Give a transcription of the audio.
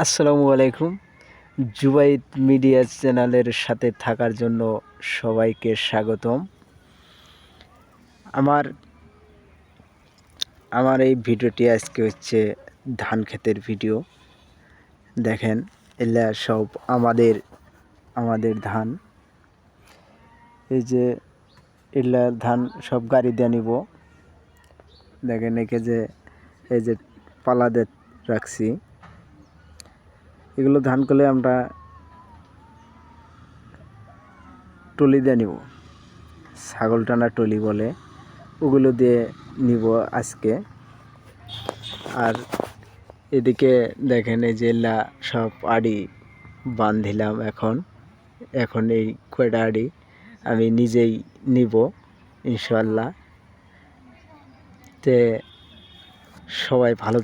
আসসালামু আলাইকুম। জুবাইদ মিডিয়া চ্যানেলের সাথে থাকার জন্য সবাইকে স্বাগতম। আমার আমার এই ভিডিওটি আজকে হচ্ছে ধান ক্ষেতের ভিডিও। দেখেন, এলা সব আমাদের ধান। এই যে এলা ধান সব গাড়ি দিয়ে নিব। দেখেন এই যে পালা দিয়ে রাখছি। এগুলো ধান করলে আমরা টলি দিয়ে নিব, ছাগল টানা টলি বলে, ওগুলো দিয়ে নিব আজকে। আর এদিকে দেখেন এই যে সব আড়ি বাঁধিলাম। এখন এই কয়টা আড়ি আমি নিজেই নিব ইনশাআল্লাহ। তে সবাই ভালো